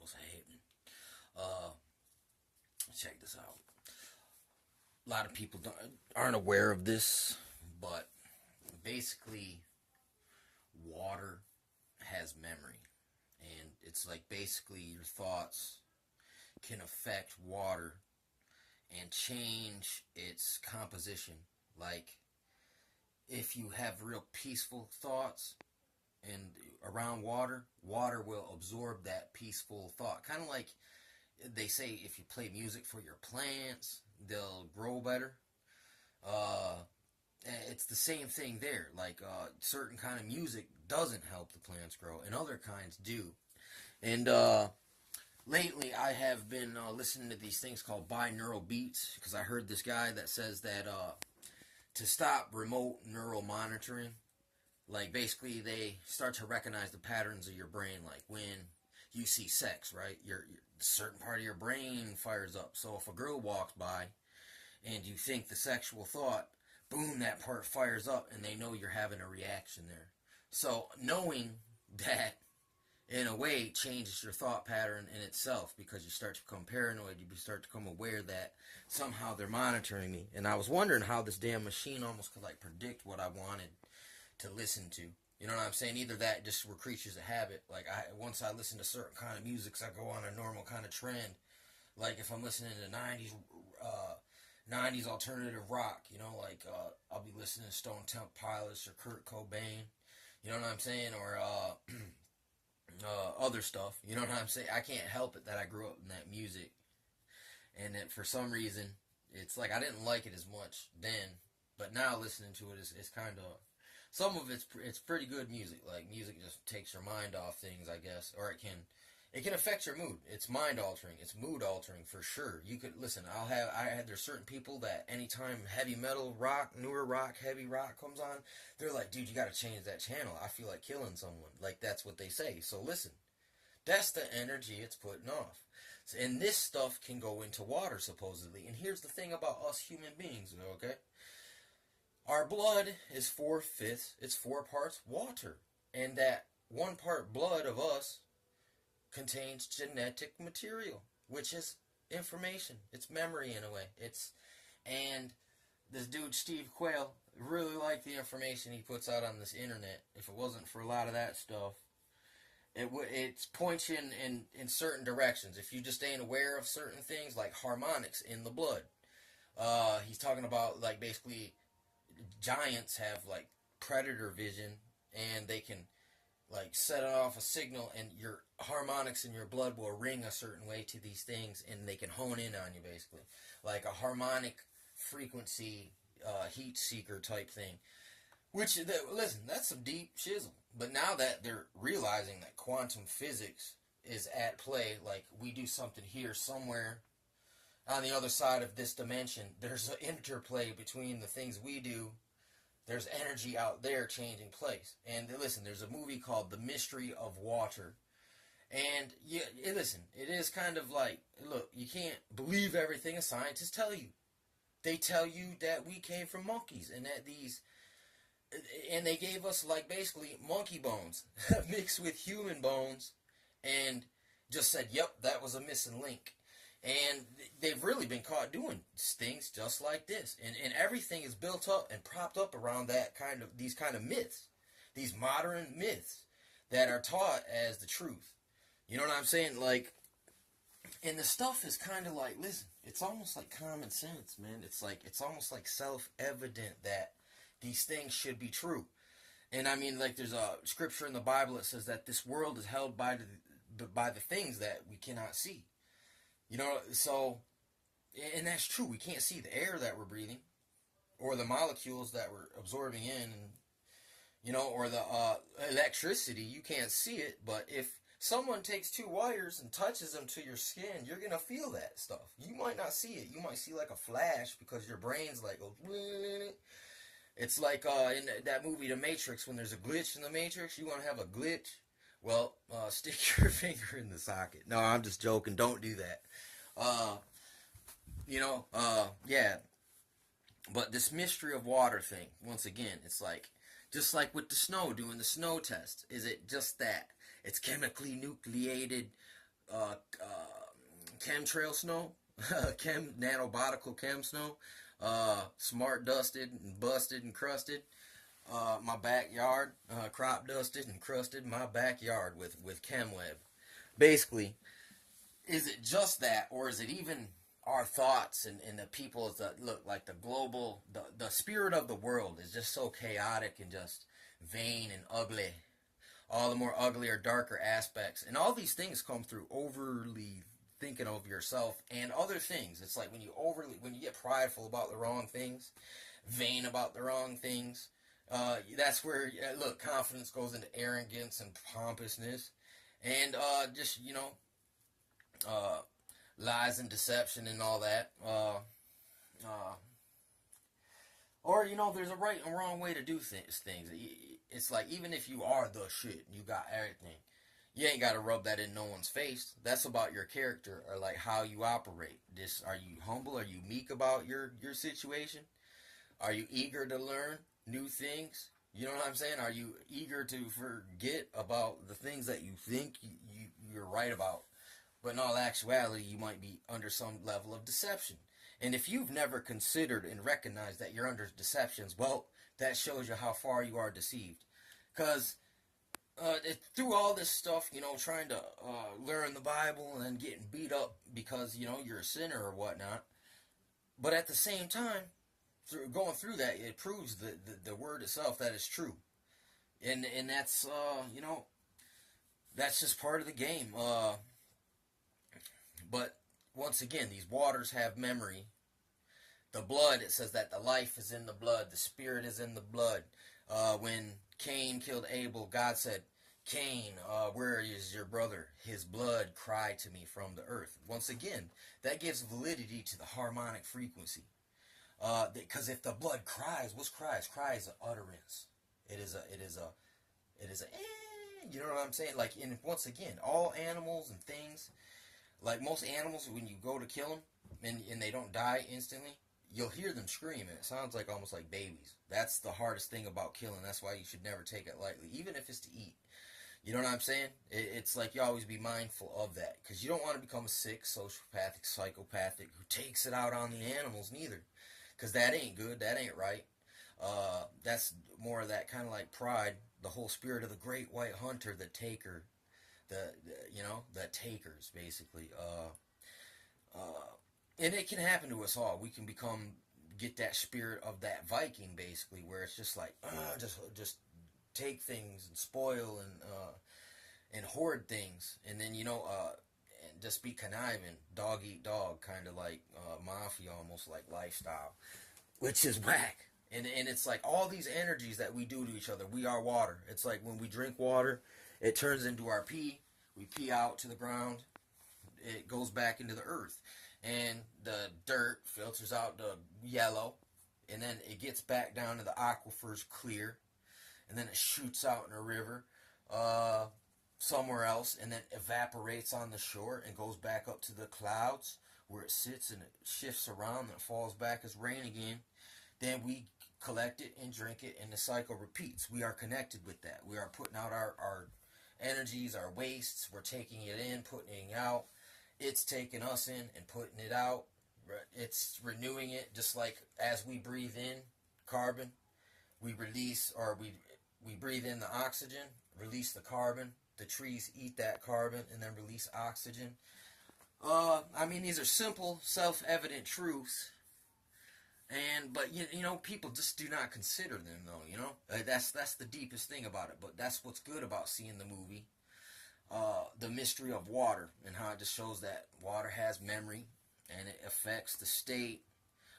What's happening? Uh, Check this out. A lot of people aren't aware of this, but basically, water has memory, and it's like basically your thoughts can affect water and change its composition. Like if you have real peaceful thoughts and around water, water will absorb that peaceful thought. Kind of like they say if you play music for your plants, they'll grow better. Uh, it's the same thing there. Like certain kind of music doesn't help the plants grow, and other kinds do. And lately, I have been listening to these things called binaural beats because I heard this guy that says that to stop remote neural monitoring, like basically they start to recognize the patterns of your brain, like when you see sex, right? Your certain part of your brain fires up. So if a girl walks by and you think the sexual thought, boom, that part fires up, and they know you're having a reaction there. So knowing that, in a way, changes your thought pattern in itself because you start to become paranoid. You start to become aware that somehow they're monitoring me. And I was wondering how this damn machine almost could like predict what I wanted to listen to. You know what I'm saying? Either that, just we're creatures of habit. Like once I listen to certain kind of music, I go on a normal kind of trend. Like if I'm listening to '90s alternative rock, like I'll be listening to Stone Temple Pilots or Kurt Cobain. You know what I'm saying? Or other stuff. You know what I'm saying? I can't help it that I grew up in that music, and that for some reason, it's like I didn't like it as much then, but now listening to it is kind of some of it's pretty good music. Like music just takes your mind off things, I guess, or it can affect your mood. It's mind altering. It's mood altering for sure. You could listen. There's certain people that anytime heavy metal rock, newer rock, heavy rock comes on, they're like, dude, you got to change that channel. I feel like killing someone. Like that's what they say. So listen, that's the energy it's putting off. And this stuff can go into water supposedly. And here's the thing about us human beings, okay? Our blood is 4/5. It's 4 parts water, and that 1 part blood of us contains genetic material, which is information. It's memory in a way. And this dude Steve Quayle really liked the information he puts out on this internet. If it wasn't for a lot of that stuff, it points you in certain directions. If you just ain't aware of certain things like harmonics in the blood, he's talking about like basically giants have like predator vision, and they can like set off a signal, and your harmonics in your blood will ring a certain way to these things, and they can hone in on you basically, like a harmonic frequency heat seeker type thing. Listen, that's some deep shizzle. But now that they're realizing that quantum physics is at play, like we do something here somewhere on the other side of this dimension, there's an interplay between the things we do. There's energy out there changing place. And listen, there's a movie called The Mystery of Water. And listen, it is kind of like, look, you can't believe everything a scientist tell you. They tell you that we came from monkeys, and they gave us like basically monkey bones mixed with human bones, and just said, yep, that was a missing link. And they've really been caught doing things just like this. And everything is built up and propped up around these kind of myths. These modern myths that are taught as the truth. You know what I'm saying? Like, and the stuff is kind of like, listen, it's almost like common sense, man. It's almost like self-evident that these things should be true. And I mean, like, there's a scripture in the Bible that says that this world is held by the things that we cannot see. So, and that's true. We can't see the air that we're breathing, or the molecules that we're absorbing in, and or the electricity. You can't see it, but if someone takes 2 wires and touches them to your skin, you're gonna feel that stuff. You might not see it. You might see like a flash because your brain's like goes. It's like in that movie, The Matrix, when there's a glitch in the Matrix. You want to have a glitch? Well, stick your finger in the socket. No, I'm just joking. Don't do that. Yeah. But this mystery of water thing, once again, it's like, just like with the snow, doing the snow test. Is it just that? It's chemically nucleated chemtrail snow, nanobotical chem snow, smart dusted and busted and crusted my backyard, crop dusted and crusted my backyard with ChemWeb. Basically, is it just that, or is it even our thoughts and the people that look like the global, the spirit of the world is just so chaotic and just vain and ugly. All the more uglier, darker aspects. And all these things come through overly thinking of yourself and other things. It's like when you get prideful about the wrong things, vain about the wrong things, that's where, look, confidence goes into arrogance and pompousness. And just, lies and deception and all that. Or, there's a right and wrong way to do things. It's like, even if you are the shit, you got everything, you ain't got to rub that in no one's face. That's about your character, or like how you operate. Are you humble? Are you meek about your situation? Are you eager to learn new things? You know what I'm saying? Are you eager to forget about the things that you think you're right about? But in all actuality, you might be under some level of deception. And if you've never considered and recognized that you're under deceptions, well, that shows you how far you are deceived. Because through all this stuff, trying to learn the Bible and then getting beat up because, you're a sinner or whatnot. But at the same time, going through that, it proves the word itself that is true. And that's, that's just part of the game. But once again, these waters have memory. The blood, it says that the life is in the blood. The spirit is in the blood. When Cain killed Abel, God said, Cain, where is your brother? His blood cried to me from the earth. Once again, that gives validity to the harmonic frequency. Because if the blood cries, what's cries? Cry is an utterance. It is a, you know what I'm saying? Like, and once again, all animals and things, like most animals, when you go to kill them and they don't die instantly, you'll hear them scream, and it sounds like almost like babies. That's the hardest thing about killing. That's why you should never take it lightly, even if it's to eat. You know what I'm saying? It's like you always be mindful of that, because you don't want to become a sick, sociopathic, psychopathic who takes it out on the animals neither, because that ain't good. That ain't right. That's more of that kind of like pride, the whole spirit of the great white hunter, the taker, the takers basically. And it can happen to us all. We can get that spirit of that Viking basically, where it's just like just take things and spoil and hoard things, and then and just be conniving, dog eat dog, kind of like mafia, almost like lifestyle, which is whack. And it's like all these energies that we do to each other. We are water. It's like when we drink water, it turns into our pee. We pee out to the ground. It goes back into the earth. And the dirt filters out the yellow. And then it gets back down to the aquifers clear. And then it shoots out in a river somewhere else. And then evaporates on the shore and goes back up to the clouds where it sits and it shifts around and it falls back as rain again. Then we collect it and drink it, and the cycle repeats. We are connected with that. We are putting out our energies, our wastes. We're taking it in, putting it out. It's taking us in and putting it out. It's renewing it, just like as we breathe in carbon, we release, or we breathe in the oxygen, release the carbon. The trees eat that carbon and then release oxygen. These are simple, self-evident truths. But people just do not consider them, though. That's the deepest thing about it. But that's what's good about seeing the movie, the mystery of water, and how it just shows that water has memory, and it affects the state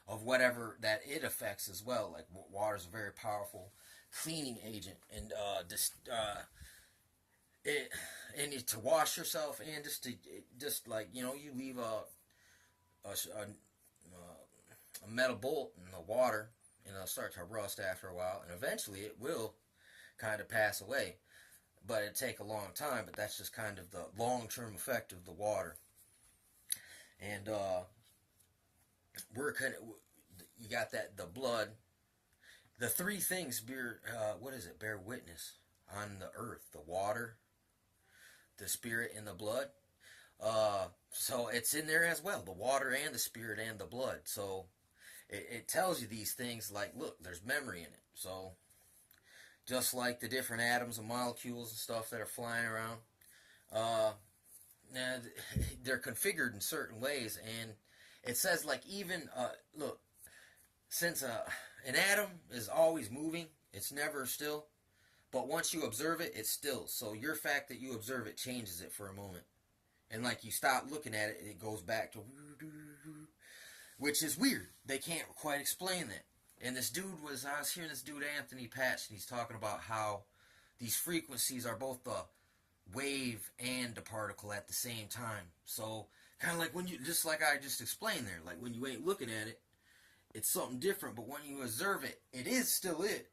of whatever that it affects as well. Like, water is a very powerful cleaning agent, and to wash yourself, and you leave a metal bolt in the water, and it'll start to rust after a while, and eventually it will kind of pass away, but it'll take a long time. But that's just kind of the long-term effect of the water. And you got the blood, the three things bear witness on the earth: the water, the spirit, and the blood. So it's in there as well, the water and the spirit and the blood. So it tells you these things like, look, there's memory in it. So just like the different atoms and molecules and stuff that are flying around, uh, now they're configured in certain ways, and it says like even look, since an atom is always moving, it's never still. But once you observe it, it's still. So your fact that you observe it changes it for a moment. And like you stop looking at it, it goes back to, which is weird. They can't quite explain that. And I was hearing this dude Anthony Patch, and he's talking about how these frequencies are both the wave and the particle at the same time. So kind of like when you, just like I just explained there, like when you ain't looking at it, it's something different. But when you observe it, it is still it.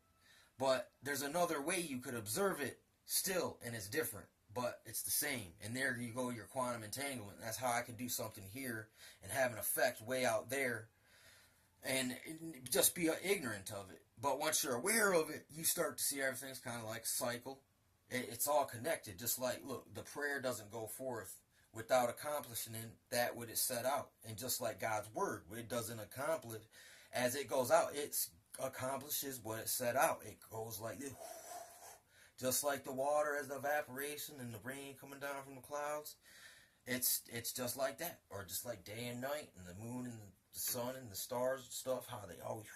But there's another way you could observe it still, and it's different, but it's the same. And there you go, your quantum entanglement. That's how I can do something here and have an effect way out there and just be ignorant of it. But once you're aware of it, you start to see everything's kind of like a cycle. It's all connected. Just like, look, the prayer doesn't go forth without accomplishing that what it set out. And just like God's word, it doesn't accomplish as it goes out. It's accomplishes what it set out. It goes like this, just like the water as the evaporation and the rain coming down from the clouds. It's just like that, or just like day and night, and the moon and the sun and the stars and stuff. How they always,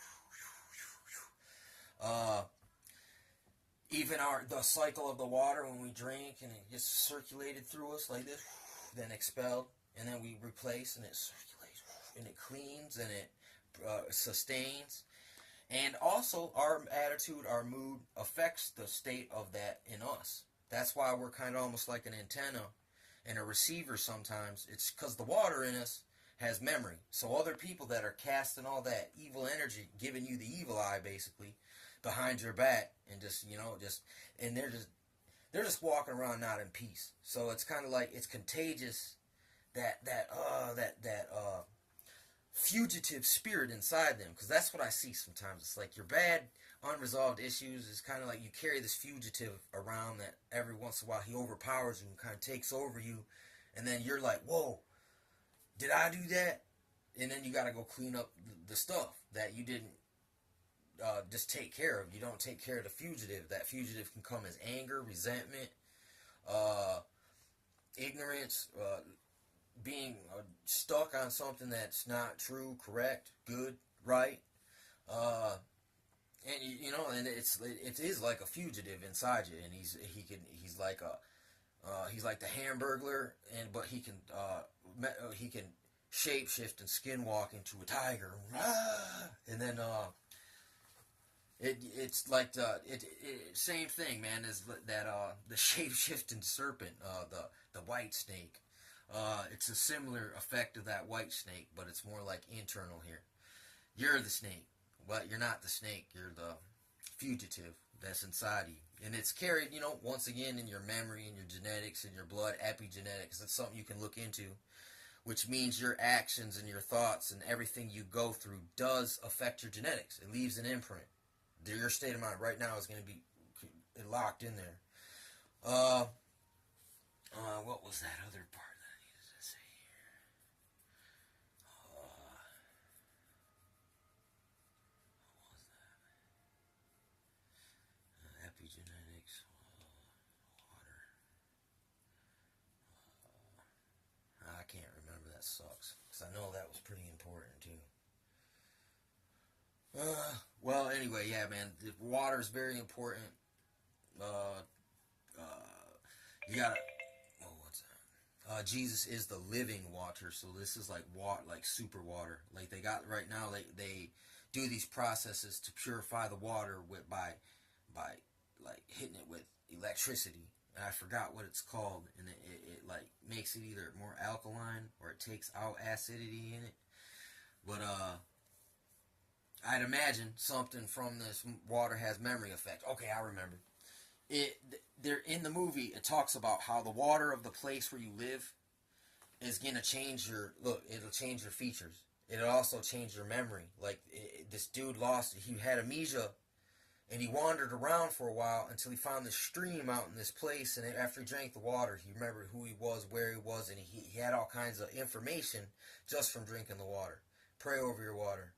even the cycle of the water when we drink and it gets circulated through us like this, then expelled, and then we replace, and it circulates, and it cleans, and it sustains. And also, our attitude, our mood affects the state of that in us. That's why we're kind of almost like an antenna and a receiver sometimes. It's because the water in us has memory. So other people that are casting all that evil energy, giving you the evil eye, basically, behind your back, and and they're just walking around not in peace. So it's kind of like it's contagious. That fugitive spirit inside them, because that's what I see sometimes. It's like your bad unresolved issues is kind of like you carry this fugitive around that every once in a while he overpowers you and kind of takes over you, and then you're like, whoa, did I do that? And then you got to go clean up the stuff that you didn't just take care of. You don't take care of the fugitive. That fugitive can come as anger, resentment, ignorance, being stuck on something that's not true, correct, good, right, and and it is like a fugitive inside you, and he's like the Hamburglar, but he can shapeshift and skinwalk into a tiger, and then it's like same thing, man, as that the shapeshifting serpent, the white snake. It's a similar effect of that white snake, but it's more like internal here. You're the snake, but you're not the snake. You're the fugitive that's inside you. And it's carried, once again in your memory, in your genetics, in your blood, epigenetics. That's something you can look into, which means your actions and your thoughts and everything you go through does affect your genetics. It leaves an imprint. Your state of mind right now is going to be locked in there. What was that other part? Epigenetics, water. I can't remember. That sucks. Because I know that was pretty important too. Well, anyway, yeah, man. The water is very important. You gotta. Oh, what's that? Jesus is the living water. So this is like like super water. Like they got right now. They do these processes to purify the water by like hitting it with electricity, and I forgot what it's called, and it like makes it either more alkaline or it takes out acidity in it. But I'd imagine something from this water has memory effect. Okay, I remember. There in the movie it talks about how the water of the place where you live is gonna change it'll change your features. It'll also change your memory. Like this dude he had amnesia And he wandered around for a while until he found this stream out in this place. And after he drank the water, he remembered who he was, where he was, and he had all kinds of information just from drinking the water. Pray over your water.